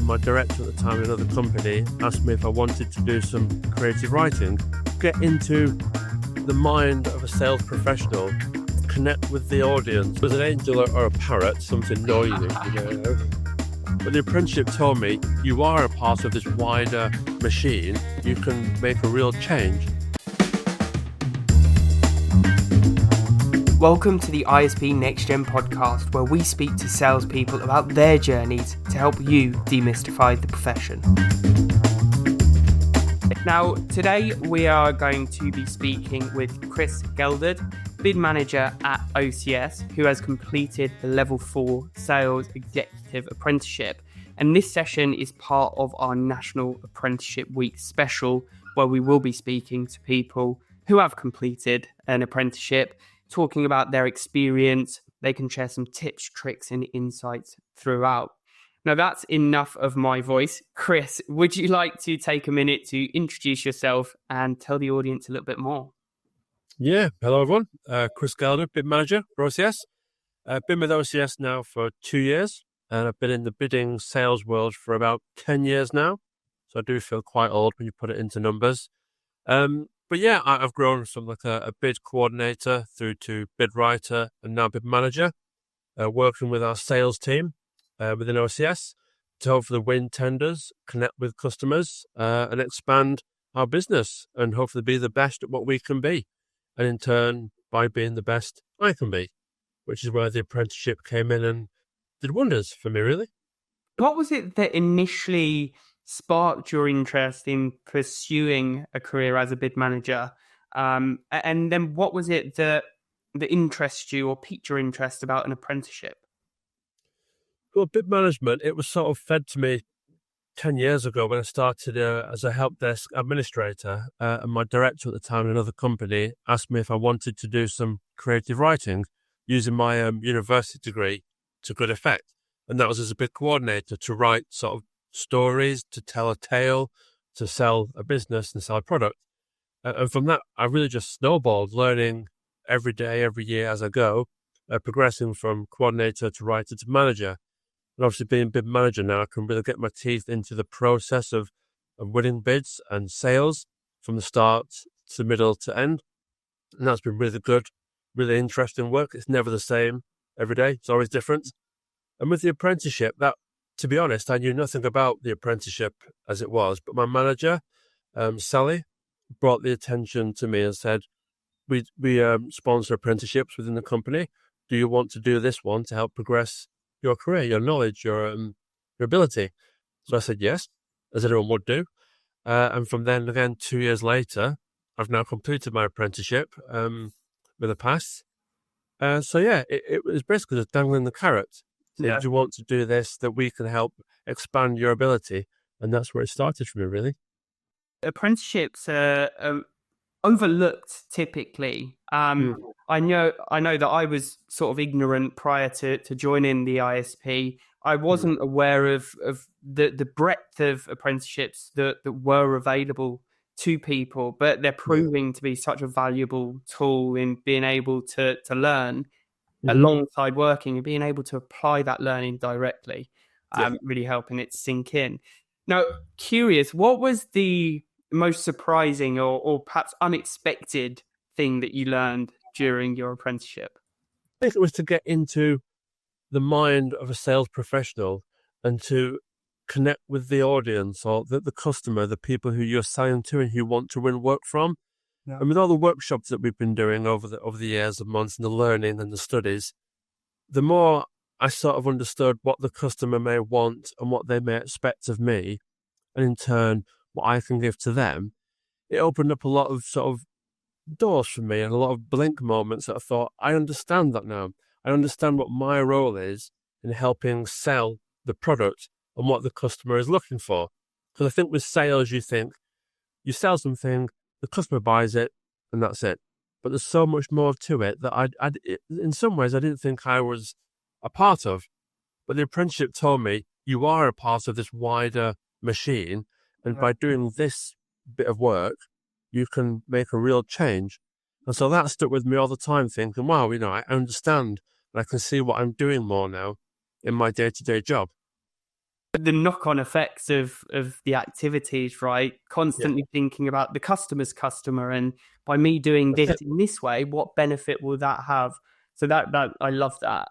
My director at the time in another company asked me if I wanted to do some creative writing, get into the mind of a sales professional, connect with the audience. Was an angel or a parrot, something noisy, But the apprenticeship told me, you are a part of this wider machine. You can make a real change. Welcome to the ISP NextGen podcast, where we speak to salespeople about their journeys to help you demystify the profession. Now, today we are going to be speaking with Chris Gelderd, bid manager at OCS, who has completed the Level 4 Sales Executive Apprenticeship. And this session is part of our National Apprenticeship Week special, where we will be speaking to people who have completed an apprenticeship, talking about their experience. They can share some tips, tricks, and insights throughout. Now, that's enough of my voice. Chris, would you like to take a minute to introduce yourself and tell the audience a little bit more? Yeah, hello everyone. Chris Gelderd, bid manager for OCS. I've been with OCS now for 2 years, and I've been in the bidding sales world for about 10 years now. So I do feel quite old when you put it into numbers. But yeah, I've grown from like a bid coordinator through to bid writer and now bid manager, working with our sales team within OCS to hopefully win tenders, connect with customers, and expand our business and hopefully be the best at what we can be. And in turn, by being the best I can be, which is where the apprenticeship came in and did wonders for me, really. What was it that initially sparked your interest in pursuing a career as a bid manager? And then what was it that interested you or piqued your interest about an apprenticeship? Well, bid management, it was sort of fed to me 10 years ago when I started as a help desk administrator. And my director at the time in another company asked me if I wanted to do some creative writing using my university degree to good effect. And that was as a bid coordinator, to write sort of stories, to tell a tale, to sell a business and sell a product. And from that, I really just snowballed, learning every day, every year as I go, progressing from coordinator to writer to manager. And obviously being bid manager now, I can really get my teeth into the process of winning bids and sales from the start to middle to end. And that's been really good, really interesting work. It's never the same every day. It's always different. And with the apprenticeship, that, to be honest, I knew nothing about the apprenticeship as it was, but my manager, Sally, brought the attention to me and said, we sponsor apprenticeships within the company. Do you want to do this one to help progress your career, your knowledge, your ability? So I said yes, as anyone would do. And from then, again, 2 years later, I've now completed my apprenticeship with a pass. So yeah, it was basically just dangling the carrot. Yeah. Do you want to do this, that we can help expand your ability? And that's where it started for me, really. Apprenticeships are overlooked typically. I know that I was sort of ignorant prior to joining the ISP. I wasn't aware of the breadth of apprenticeships that were available to people, but they're proving to be such a valuable tool in being able to learn alongside working and being able to apply that learning directly, really helping it sink in. Now, curious, what was the most surprising or perhaps unexpected thing that you learned during your apprenticeship? I think it was to get into the mind of a sales professional and to connect with the audience or the customer, the people who you're selling to and who want to win work from. Yeah. And with all the workshops that we've been doing over the years and months and the learning and the studies, the more I sort of understood what the customer may want and what they may expect of me, and in turn, what I can give to them, it opened up a lot of sort of doors for me and a lot of blink moments that I thought, I understand that now. I understand what my role is in helping sell the product and what the customer is looking for. Because I think with sales, you think you sell something, the customer buys it, and that's it. But there's so much more to it that in some ways I didn't think I was a part of. But the apprenticeship told me, you are a part of this wider machine, and by doing this bit of work, you can make a real change. And so that stuck with me all the time, thinking, wow, I understand, and I can see what I'm doing more now in my day-to-day job. the knock-on effects of the activities, right? Yeah, Constantly thinking about the customer's customer, and by me doing that's this it. in this way, what benefit will that have? So that I love that.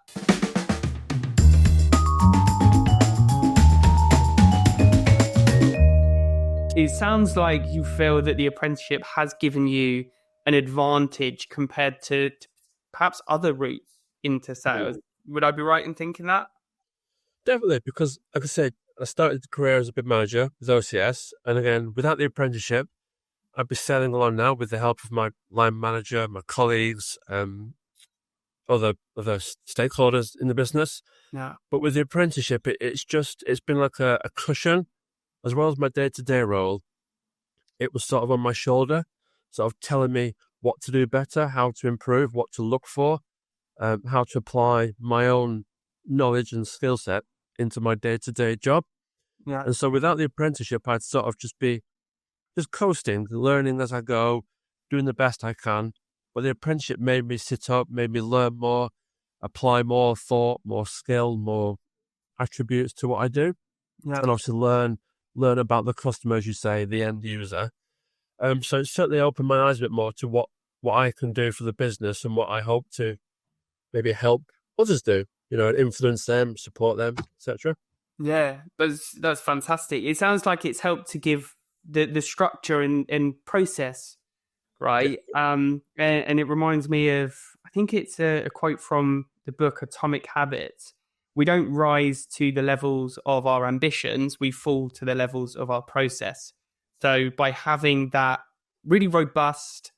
It sounds like you feel that the apprenticeship has given you an advantage compared to perhaps other routes into sales. Would I be right in thinking that? Definitely, because like I said, I started the career as a bid manager with OCS, and again, without the apprenticeship, I'd be sailing along now with the help of my line manager, my colleagues, other stakeholders in the business. Yeah. But with the apprenticeship, it's been like a cushion, as well as my day-to-day role. It was sort of on my shoulder, sort of telling me what to do better, how to improve, what to look for, how to apply my own knowledge and skill set into my day-to-day job. Yeah. And so without the apprenticeship, I'd sort of just be just coasting, learning as I go, doing the best I can. But the apprenticeship made me sit up, made me learn more, apply more thought, more skill, more attributes to what I do, Yeah. and obviously learn about the customer, as you say, the end user. So it certainly opened my eyes a bit more to what I can do for the business and what I hope to maybe help others do, influence them, support them, etc. Yeah, that's fantastic. It sounds like it's helped to give the structure and process, Yeah. right? And it reminds me of, I think it's a quote from the book Atomic Habits. We don't rise to the levels of our ambitions; we fall to the levels of our process. So by having that really robust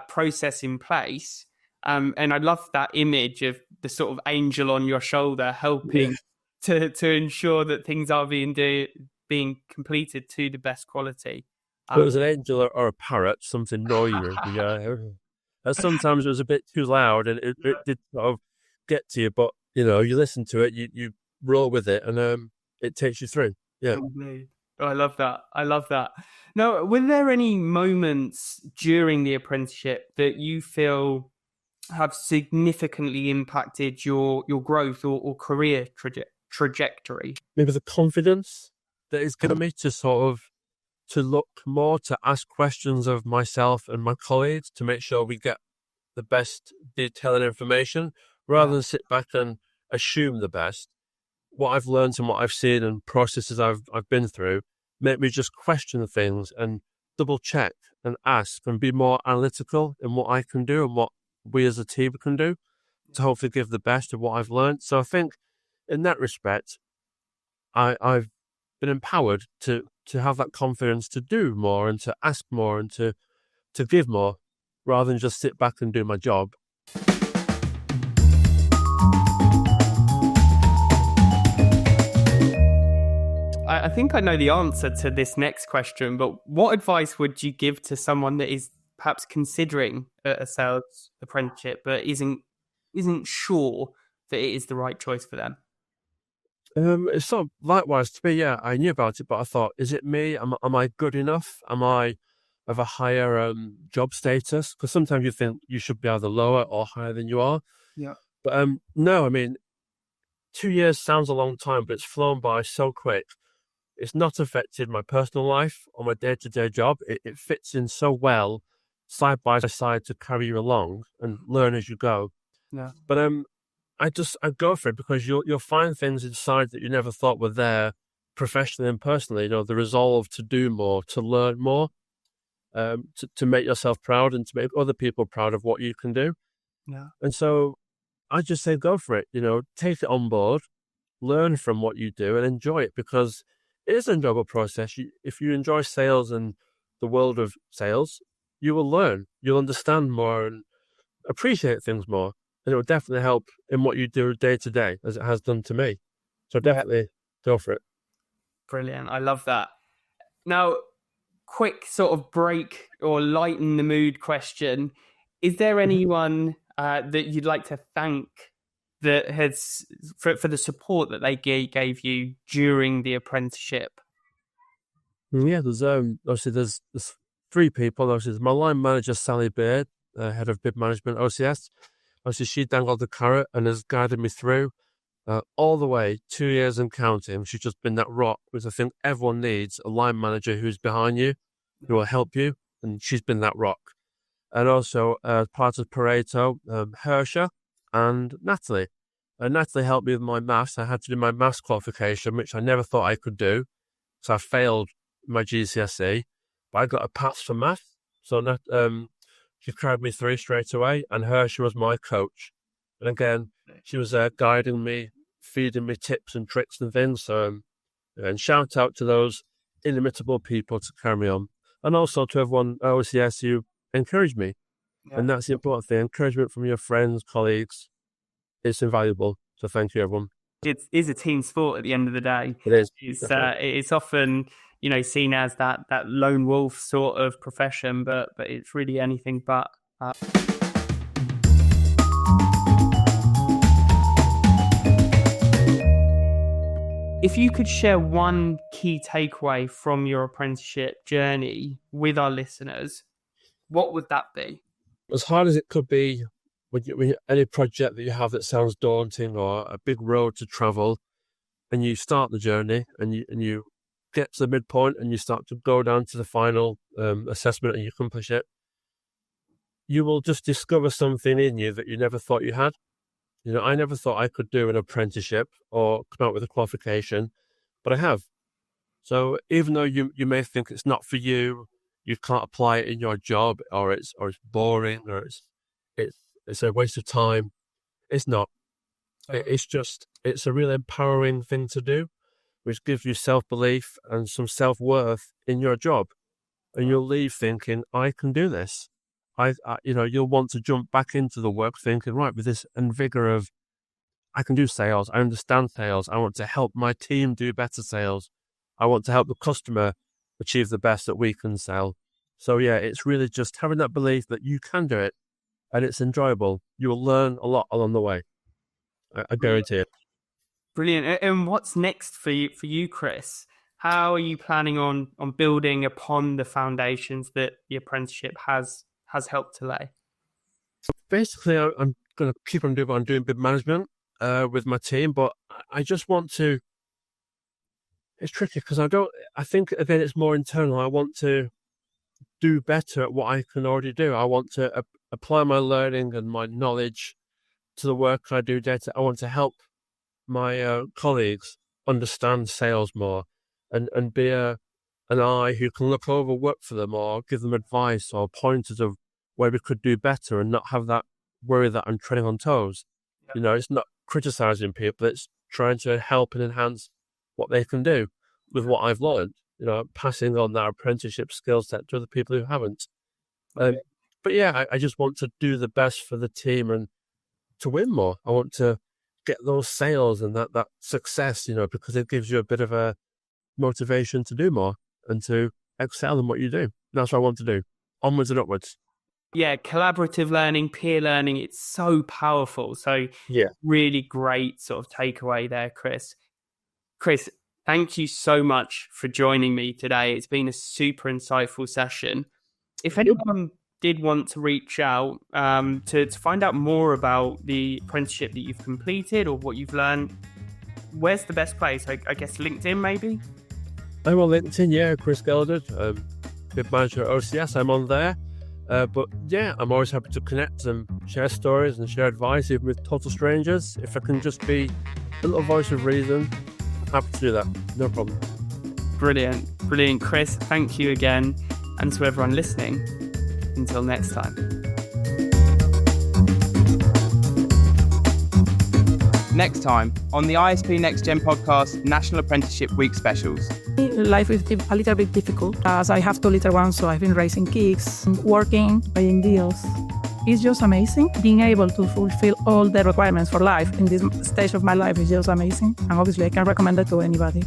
process in place, and I love that image of the sort of angel on your shoulder Yeah. helping to ensure that things are being completed to the best quality. But it was an angel or a parrot, something noisy. Yeah. And sometimes it was a bit too loud and it did sort of get to you, but you listen to it, you roll with it, and it takes you through. Yeah. Indeed. Oh, I love that. I love that. Now, were there any moments during the apprenticeship that you feel have significantly impacted your growth or career trajectory? Maybe the confidence that it's given me to sort of to look more, to ask questions of myself and my colleagues to make sure we get the best detailed information rather Yeah. than sit back and assume the best. What I've learned and what I've seen and processes I've been through make me just question things and double check and ask and be more analytical in what I can do and what we as a team can do to hopefully give the best of what I've learned. So I think in that respect, I've been empowered to have that confidence to do more and to ask more and to give more rather than just sit back and do my job. I think I know the answer to this next question, but what advice would you give to someone that is perhaps considering a sales apprenticeship but isn't sure that it is the right choice for them? It's sort of likewise to me. Yeah, I knew about it, but I thought, is it me? Am I good enough? Am I of a higher job status? Because sometimes you think you should be either lower or higher than you are. Yeah. But no, I mean, 2 years sounds a long time, but it's flown by so quick. It's not affected my personal life or my day-to-day job. It fits in so well, side by side, to carry you along and learn as you go. Yeah. But I go for it because you'll find things inside that you never thought were there, professionally and personally. The resolve to do more, to learn more, to make yourself proud and to make other people proud of what you can do. Yeah. And so I just say go for it. Take it on board, learn from what you do, and enjoy it because it is an enjoyable process. If you enjoy sales and the world of sales, you will learn, you'll understand more and appreciate things more. And it will definitely help in what you do day to day, as it has done to me. So definitely go for it. Brilliant. I love that. Now, quick sort of break or lighten the mood question. Is there anyone that you'd like to thank that has for the support that they gave you during the apprenticeship? Yeah, there's obviously there's three people. Obviously, there's my line manager, Sally Beard, head of bid management, OCS. Obviously, she dangled the carrot and has guided me through. all the way 2 years and counting. She's just been that rock, because I think everyone needs a line manager who's behind you, who will help you, and she's been that rock. And also part of Pareto, Hersha and Natalie. Natalie helped me with my maths. I had to do my maths qualification, which I never thought I could do. So I failed my GCSE, but I got a pass for maths. So she carried me through straight away, and Hersha was my coach. And again, she was guiding me, feeding me tips and tricks and things. So, and shout out to those inimitable people to carry me on. And also to everyone at OCS who encouraged me. Yeah. And that's the important thing. Encouragement from your friends, colleagues, it's invaluable. So thank you, everyone. It is a team sport at the end of the day. It is. It's often, seen as that lone wolf sort of profession, but it's really anything but. If you could share one key takeaway from your apprenticeship journey with our listeners, what would that be? As hard as it could be, when any project that you have that sounds daunting or a big road to travel, and you start the journey and you get to the midpoint and you start to go down to the final assessment and you accomplish it, you will just discover something in you that you never thought you had. I never thought I could do an apprenticeship or come out with a qualification, but I have. So even though you may think it's not for you, you can't apply it in your job, or it's boring, or it's a waste of time. It's not. It's a really empowering thing to do, which gives you self-belief and some self-worth in your job. And you'll leave thinking, I can do this. You'll want to jump back into the work thinking, right, with this vigor of, I can do sales. I understand sales. I want to help my team do better sales. I want to help the customer achieve the best that we can sell. So yeah, it's really just having that belief that you can do it, and it's enjoyable. You will learn a lot along the way. I guarantee it. Brilliant. And what's next for you, Chris? How are you planning on building upon the foundations that the apprenticeship has helped to lay? So basically, I'm going to keep on doing what I'm doing, bid management with my team, but I just want to. It's tricky because I think again it's more internal. I want to do better at what I can already do. I want to apply my learning and my knowledge to the work I do day to day. I want to help my colleagues understand sales more and be an eye who can look over work for them or give them advice or pointers of where we could do better, and not have that worry that I'm treading on toes. Yeah. It's not criticizing people. It's trying to help and enhance what they can do with what I've learned, passing on that apprenticeship skill set to other people who haven't. Okay. But yeah, I just want to do the best for the team and to win more. I want to get those sales and that success, because it gives you a bit of a motivation to do more and to excel in what you do. That's what I want to do. Onwards and upwards. Yeah, collaborative learning, peer learning, it's so powerful. So yeah, really great sort of takeaway there, Chris. Chris, thank you so much for joining me today. It's been a super insightful session. If anyone did want to reach out to find out more about the apprenticeship that you've completed or what you've learned, where's the best place? I guess LinkedIn maybe? I'm on LinkedIn, yeah, Chris Gelderd, bid manager at OCS, I'm on there. But yeah, I'm always happy to connect and share stories and share advice, even with total strangers. If I can just be a little voice of reason, happy to do that. No problem. Brilliant, Chris. Thank you again. And to everyone listening, until next time. Next time on the ISP NextGen podcast National Apprenticeship Week specials. Life is a little bit difficult as I have 2 little ones, so I've been raising kids, working, paying deals. It's just amazing. Being able to fulfill all the requirements for life in this stage of my life is just amazing. And obviously I can recommend it to anybody.